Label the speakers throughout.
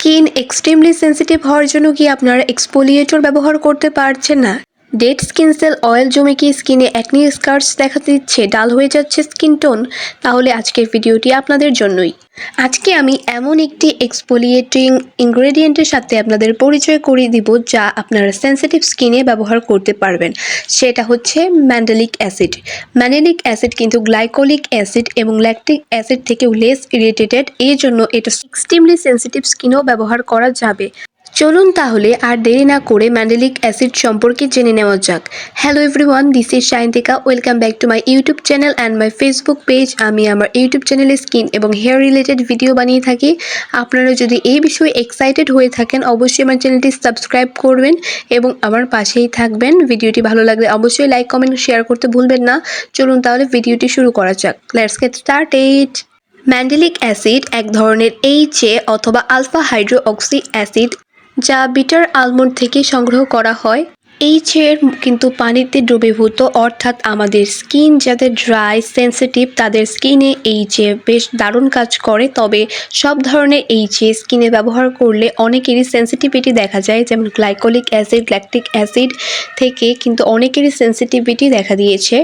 Speaker 1: Skin extremely sensitive হওয়ার জন্য কি আপনারা এক্সফোলিয়েটর ব্যবহার করতে পারছেন না? ডেড স্কিন সেল অয়েল জমে কি স্কিনে অ্যাকনি স্কার্স দেখা দিচ্ছে, ডাল হয়ে যাচ্ছে স্কিন টোন? তাহলে আজকের ভিডিওটি আপনাদের জন্যই। আজকে আমি এমন একটি এক্সফোলিয়েটিং ইনগ্রেডিয়েন্টের সাথে আপনাদের পরিচয় করিয়ে দিব যা আপনারা সেনসিটিভ স্কিনে ব্যবহার করতে পারবেন। সেটা হচ্ছে ম্যান্ডেলিক অ্যাসিড। ম্যান্ডেলিক অ্যাসিড কিন্তু গ্লাইকোলিক অ্যাসিড এবং ল্যাকটিক অ্যাসিড থেকেও লেস ইরিটেটেড, এই জন্য এটা এক্সট্রিমলি সেনসিটিভ স্কিনেও ব্যবহার করা যাবে। চলুন তাহলে আর দেরি না করে ম্যান্ডেলিক অ্যাসিড সম্পর্কে জেনে নেওয়া যাক। Hello everyone, this is Shayantika. Welcome back to my YouTube channel and my Facebook page. আমি আমার ইউটিউব চ্যানেলে স্কিন এবং হেয়ার রিলেটেড ভিডিও বানিয়ে থাকি। আপনারা যদি এই বিষয়ে এক্সাইটেড হয়ে থাকেন অবশ্যই আমার চ্যানেলটি সাবস্ক্রাইব করবেন এবং আমার পাশেই থাকবেন। ভিডিওটি ভালো লাগলে অবশ্যই লাইক, কমেন্ট, শেয়ার করতে ভুলবেন না। চলুন তাহলে ভিডিওটি শুরু করা যাক। Let's get started. Mandelic acid এক ধরনের এইচএ অথবা আলফা হাইড্রো অক্সি অ্যাসিড যা বিটার আলমন্ড থেকে সংগ্রহ করা হয়। এইচএর কিন্তু পানিতে দ্রবীভূত, অর্থাৎ আমাদের স্কিন যাদের ড্রাই সেনসিটিভ তাদের স্কিনে এইচএ বেশ দারুণ কাজ করে। তবে সব ধরনের এইচএ স্কিনে ব্যবহার করলে অনেকেরই সেন্সিটিভিটি দেখা যায়, যেমন গ্লাইকোলিক অ্যাসিড, ল্যাকটিক অ্যাসিড থেকে কিন্তু অনেকেরই সেন্সিটিভিটি দেখা দিয়েছে।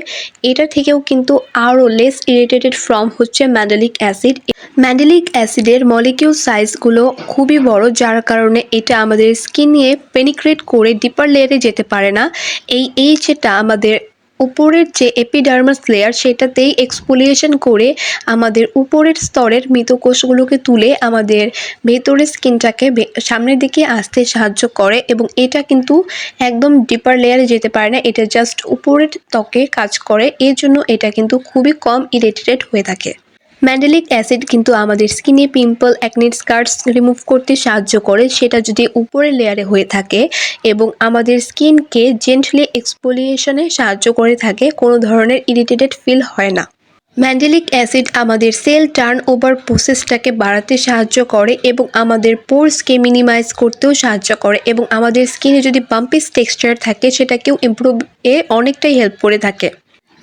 Speaker 1: এটা থেকেও কিন্তু আরও লেস ইরিটেটেড ফর্ম হচ্ছে ম্যান্ডেলিক অ্যাসিড। ম্যান্ডেলিক অ্যাসিডের মলিকিউল সাইজগুলো খুবই বড়, যার কারণে এটা আমাদের স্কিনে পেনিট্রেট করে ডিপার লেয়ারে যেতে পারে না। এইচএটা আমাদের উপরের যে এপিডার্মাস লেয়ার সেটাতেই এক্সফোলিয়েশন করে আমাদের উপরের স্তরের মৃত কোষগুলোকে তুলে আমাদের ভেতরের স্কিনটাকে সামনের দিকে আসতে সাহায্য করে, এবং এটা কিন্তু একদম ডিপার লেয়ারে যেতে পারে না, এটা জাস্ট উপরের ত্বকে কাজ করে। এর জন্য এটা কিন্তু খুবই কম ইরিটেটেড হয়ে থাকে। ম্যান্ডেলিক অ্যাসিড কিন্তু আমাদের স্কিনে পিম্পল, অ্যাকনি স্কার্স রিমুভ করতে সাহায্য করে, সেটা যদি উপরের লেয়ারে হয়ে থাকে, এবং আমাদের স্কিনকে জেন্টলি এক্সফোলিয়েশনে সাহায্য করে থাকে, কোনো ধরনের ইরিটেটেড ফিল হয় না। ম্যান্ডেলিক অ্যাসিড আমাদের সেল টার্ন ওভার প্রসেসটাকে বাড়াতে সাহায্য করে এবং আমাদের পোরসকে মিনিমাইজ করতেও সাহায্য করে, এবং আমাদের স্কিনে যদি বাম্পিস টেক্সচার থাকে সেটাকেও ইমপ্রুভ অনেকটাই হেল্প করে থাকে।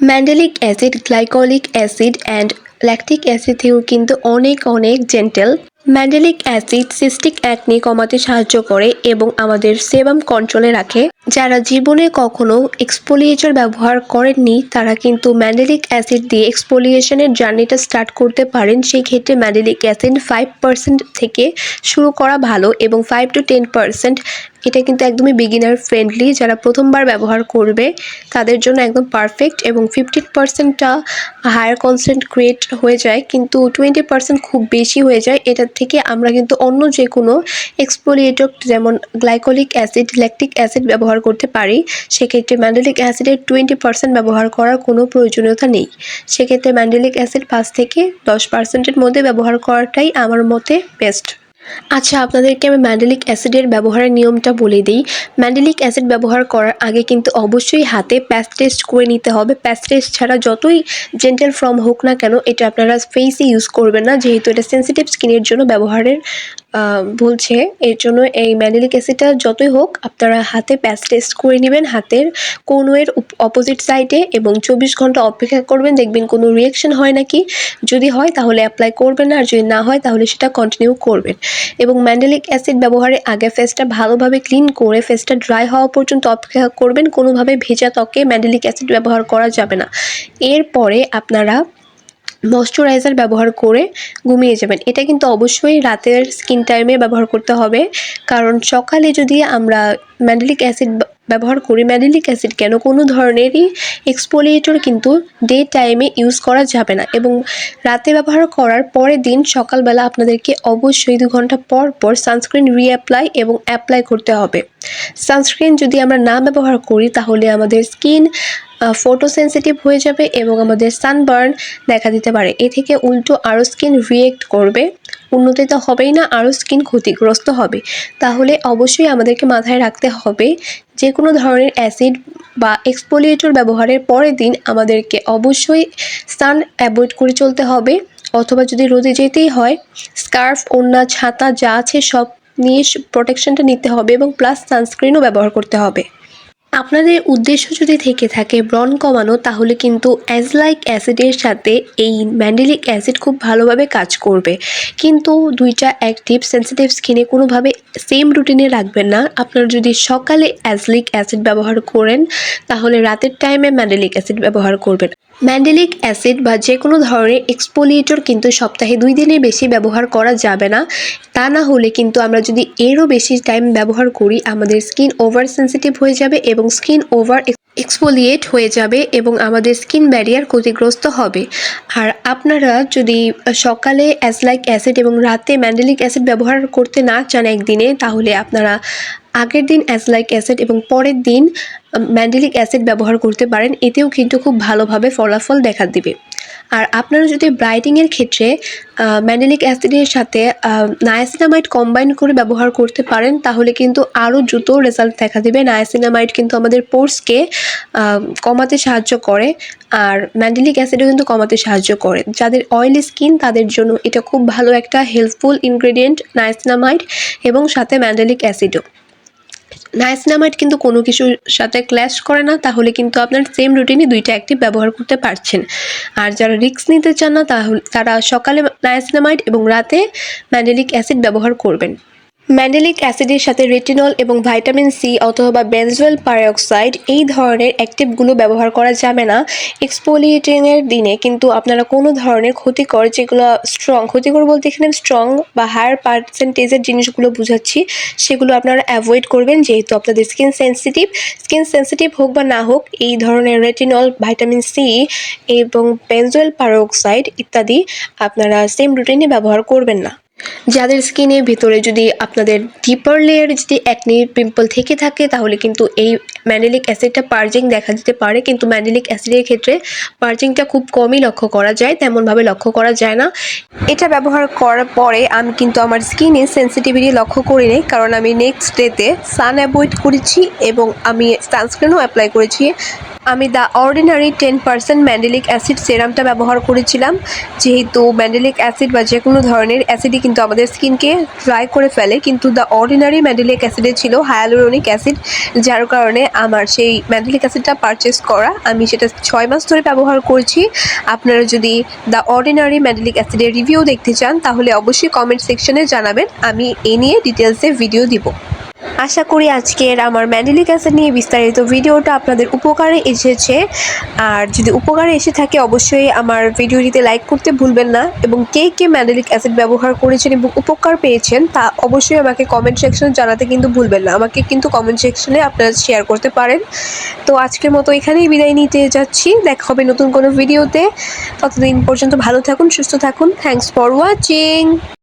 Speaker 1: Mandelic acid glycolic acid and lactic acid থেকেও কিন্তু অনেক gentle. Mandelic acid cystic acne কমাতে সাহায্য করে এবং আমাদের সেবাম কন্ট্রোলে রাখে। যারা জীবনে কখনো এক্সফোলিয়েটর ব্যবহার করেননি তারা কিন্তু ম্যান্ডেলিক অ্যাসিড দিয়ে এক্সফোলিয়েশনের জার্নিটা স্টার্ট করতে পারেন। সেই ক্ষেত্রে ম্যান্ডেলিক অ্যাসিড 5% থেকে শুরু করা ভালো, এবং 5 to 10% এটা কিন্তু একদমই বিগিনার ফ্রেন্ডলি, যারা প্রথমবার ব্যবহার করবে তাদের জন্য একদম পারফেক্ট। এবং 15%টা হায়ার কনসেন্ট ক্রিয়েট হয়ে যায়, কিন্তু 20% খুব বেশি হয়ে যায়। এটার থেকে আমরা কিন্তু অন্য যে কোনো এক্সফোলিয়েটর যেমন গ্লাইকোলিক অ্যাসিড, ল্যাকটিক অ্যাসিড ব্যবহার করতে পারি। সেক্ষেত্রে ম্যান্ডেলিক অ্যাসিডের 20% ব্যবহার করার কোনো প্রয়োজনীয়তা নেই। সেক্ষেত্রে ম্যান্ডেলিক অ্যাসিড 5 থেকে 10%-এর মধ্যে ব্যবহার করাটাই আমার মতে বেস্ট। আচ্ছা, আপনাদেরকে আমি ম্যান্ডেলিক অ্যাসিডের ব্যবহারের নিয়মটা বলে দিই। ম্যান্ডেলিক অ্যাসিড ব্যবহার করার আগে কিন্তু অবশ্যই হাতে প্যাচ টেস্ট করে নিতে হবে। প্যাচ টেস্ট ছাড়া যতই জেন্টেল ফর্ম হোক না কেন এটা আপনারা ফেসে ইউজ করবেন না, যেহেতু এটা সেন্সিটিভ স্কিনের জন্য ব্যবহারের বলছে। এর জন্য এই ম্যান্ডেলিক অ্যাসিডটা যতই হোক আপনারা হাতে প্যাচ টেস্ট করে নেবেন, হাতের কোনোয়ের অপোজিট সাইডে, এবং 24 ঘন্টা অপেক্ষা করবেন, দেখবেন কোনো রিয়াকশন হয় নাকি। যদি হয় তাহলে অ্যাপ্লাই করবেন, আর যদি না হয় তাহলে সেটা কন্টিনিউ করবেন। এবং ম্যান্ডেলিক অ্যাসিড ব্যবহারের আগে ফেসটা ভালোভাবে ক্লিন করে ফেসটা ড্রাই হওয়া পর্যন্ত অপেক্ষা করবেন। কোনোভাবে ভেজা ত্বকে ম্যান্ডেলিক অ্যাসিড ব্যবহার করা যাবে না। এরপরে আপনারা ময়শ্চারাইজার ব্যবহার করে ঘুমিয়ে যাবেন। এটা কিন্তু অবশ্যই রাতের স্কিন টাইমে ব্যবহার করতে হবে, কারণ সকালে যদি আমরা ম্যান্ডেলিক অ্যাসিড ব্যবহার করি, ম্যান্ডেলিক অ্যাসিড কেন কোনো ধরনেরই এক্সফোলিয়েটর কিন্তু ডে টাইমে ইউজ করা যাবে না। এবং রাতে ব্যবহার করার পরের দিন সকালবেলা আপনাদেরকে অবশ্যই 2 ঘন্টা পর পর সানস্ক্রিন রিঅ্যাপ্লাই এবং অ্যাপ্লাই করতে হবে। সানস্ক্রিন যদি আমরা না ব্যবহার করি তাহলে আমাদের স্কিন ফটো সেন্সিটিভ হয়ে যাবে এবং আমাদের সানবার্ন দেখা দিতে পারে। এ থেকে উল্টো আরও স্কিন রিয়েক্ট করবে, উন্নতি তো হবেই না, আরও স্কিন ক্ষতিগ্রস্ত হবে। তাহলে অবশ্যই আমাদেরকে মাথায় রাখতে হবে যে কোনো ধরনের অ্যাসিড বা এক্সফোলিয়েটর ব্যবহারের পরের দিন আমাদেরকে অবশ্যই সান অ্যাভয়েড করে চলতে হবে, অথবা যদি রোদে যেতেই হয় স্কার্ফ, ওড়না, ছাতা যা আছে সব নিয়ে প্রোটেকশনটা নিতে হবে, এবং প্লাস সানস্ক্রিনও ব্যবহার করতে হবে। আপনাদের উদ্দেশ্য যদি থেকে থাকে ব্রণ কমানো, তাহলে কিন্তু অ্যাজলাইক অ্যাসিডের সাথে এই ম্যান্ডেলিক অ্যাসিড খুব ভালোভাবে কাজ করবে। কিন্তু দুইটা অ্যাক্টিভ সেনসিটিভ স্কিনে কোনোভাবে সেম রুটিনে রাখবেন না। আপনারা যদি সকালে অ্যাজলিক অ্যাসিড ব্যবহার করেন, তাহলে রাতের টাইমে ম্যান্ডেলিক অ্যাসিড ব্যবহার করবেন। ম্যান্ডেলিক অ্যাসিড বা যে কোনো ধরনের এক্সফোলিয়েটর কিন্তু সপ্তাহে 2 দিনের বেশি ব্যবহার করা যাবে না। তা না হলে কিন্তু আমরা যদি এরও বেশি টাইম ব্যবহার করি, আমাদের স্কিন ওভার সেনসিটিভ হয়ে যাবে এবং স্কিন ওভার এক্সফোলিয়েট হয়ে যাবে এবং আমাদের স্কিন ব্যারিয়ার ক্ষতিগ্রস্ত হবে। আর আপনারা যদি সকালে অ্যাজলাইক অ্যাসিড এবং রাতে ম্যান্ডেলিক অ্যাসিড ব্যবহার করতে না চান একদিনে, তাহলে আপনারা আগের দিন অ্যাজলাইক অ্যাসিড এবং পরের দিন ম্যান্ডেলিক অ্যাসিড ব্যবহার করতে পারেন। এতেও কিন্তু খুব ভালোভাবে ফলাফল দেখা দিবে। আর আপনারা যদি ব্রাইটিংয়ের ক্ষেত্রে ম্যান্ডেলিক অ্যাসিডের সাথে নায়াসিনামাইড কম্বাইন করে ব্যবহার করতে পারেন, তাহলে কিন্তু আরও দ্রুত রেজাল্ট দেখা দেবে। নায়াসিনামাইড কিন্তু আমাদের পোর্সকে কমাতে সাহায্য করে, আর ম্যান্ডেলিক অ্যাসিডও কিন্তু কমাতে সাহায্য করে। যাদের অয়েলি স্কিন তাদের জন্য এটা খুব ভালো একটা হেল্পফুল ইনগ্রেডিয়েন্ট, নায়াসিনামাইড এবং সাথে ম্যান্ডেলিক অ্যাসিডও। নায়াসিনামাইড কিন্তু কোনো কিছুর সাথে ক্ল্যাশ করে না, তাহলে কিন্তু আপনার সেম রুটিনে দুইটা অ্যাক্টিভ ব্যবহার করতে পারছেন। আর যারা রিস্ক নিতে চান না, তাহলে তারা সকালে নায়াসিনামাইড এবং রাতে ম্যান্ডেলিক অ্যাসিড ব্যবহার করবেন। ম্যান্ডেলিক অ্যাসিডের সাথে রেটিনল এবং ভাইটামিন সি অথবা বেনজোয়েল পারঅক্সাইড এই ধরনের অ্যাক্টিভগুলো ব্যবহার করা যাবে না এক্সফোলিয়েটিংয়ের দিনে। কিন্তু আপনারা কোনো ধরনের ক্ষতিকর, যেগুলো ক্ষতিকর বলতে এখানে স্ট্রং বা হায়ার পার্সেন্টেজের জিনিসগুলো বুঝাচ্ছি, সেগুলো আপনারা অ্যাভয়েড করবেন, যেহেতু আপনাদের স্কিন সেন্সিটিভ হোক বা না হোক, এই ধরনের রেটিনল, ভাইটামিন সি এবং বেনজোয়েল পারঅক্সাইড ইত্যাদি আপনারা সেম রুটিনে ব্যবহার করবেন না। যাদের স্কিনের ভিতরে যদি আপনাদের ডিপার লেয়ারে যদি অ্যাকনি পিম্পল থেকে থাকে, তাহলে কিন্তু এই ম্যান্ডেলিক অ্যাসিডটা পার্জিং দেখা দিতে পারে। কিন্তু ম্যান্ডেলিক অ্যাসিডের ক্ষেত্রে পার্জিংটা খুব কমই লক্ষ্য করা যায়, তেমনভাবে লক্ষ্য করা যায় না। এটা ব্যবহার করার পরে আমি কিন্তু আমার স্কিনে সেন্সিটিভিটি লক্ষ্য করিনি, কারণ আমি নেক্সট ডেতে সান অ্যাভয়েড করেছি এবং আমি সানস্ক্রিনও অ্যাপ্লাই করেছি। আমি দ্য অর্ডিনারি 10% ম্যান্ডেলিক অ্যাসিড সেরামটা ব্যবহার করেছিলাম, যেহেতু ম্যান্ডেলিক অ্যাসিড বা যে কোনো ধরনের অ্যাসিডই কিন্তু আমাদের স্কিনকে ড্রাই করে ফেলে, কিন্তু দ্য অর্ডিনারি ম্যান্ডেলিক অ্যাসিডে ছিল হায়ালুরোনিক অ্যাসিড, যার কারণে আমার সেই ম্যান্ডেলিক অ্যাসিডটা পারচেস করা। আমি সেটা 6 মাস ধরে ব্যবহার করছি। আপনারা যদি দ্য অর্ডিনারি ম্যান্ডেলিক অ্যাসিডের রিভিউ দেখতে চান, তাহলে অবশ্যই কমেন্ট সেকশনে জানাবেন, আমি এ নিয়ে ডিটেলসে ভিডিও দিব। আশা করি আজকের আমার ম্যান্ডেলিক অ্যাসিড নিয়ে বিস্তারিত ভিডিওটা আপনাদের উপকারে এসেছে। আর যদি উপকারে এসে থাকে, অবশ্যই আমার ভিডিওটিতে লাইক করতে ভুলবেন না, এবং কে ম্যান্ডেলিক অ্যাসিড ব্যবহার করেছেন এবং উপকার পেয়েছেন তা অবশ্যই আমাকে কমেন্ট সেকশনে জানাতে কিন্তু ভুলবেন না। আমাকে কিন্তু কমেন্ট সেকশনে আপনারা শেয়ার করতে পারেন। তো আজকের মতো এখানেই বিদায় নিতে যাচ্ছি, দেখা হবে নতুন কোনো ভিডিওতে। ততদিন পর্যন্ত ভালো থাকুন, সুস্থ থাকুন। Thanks for watching.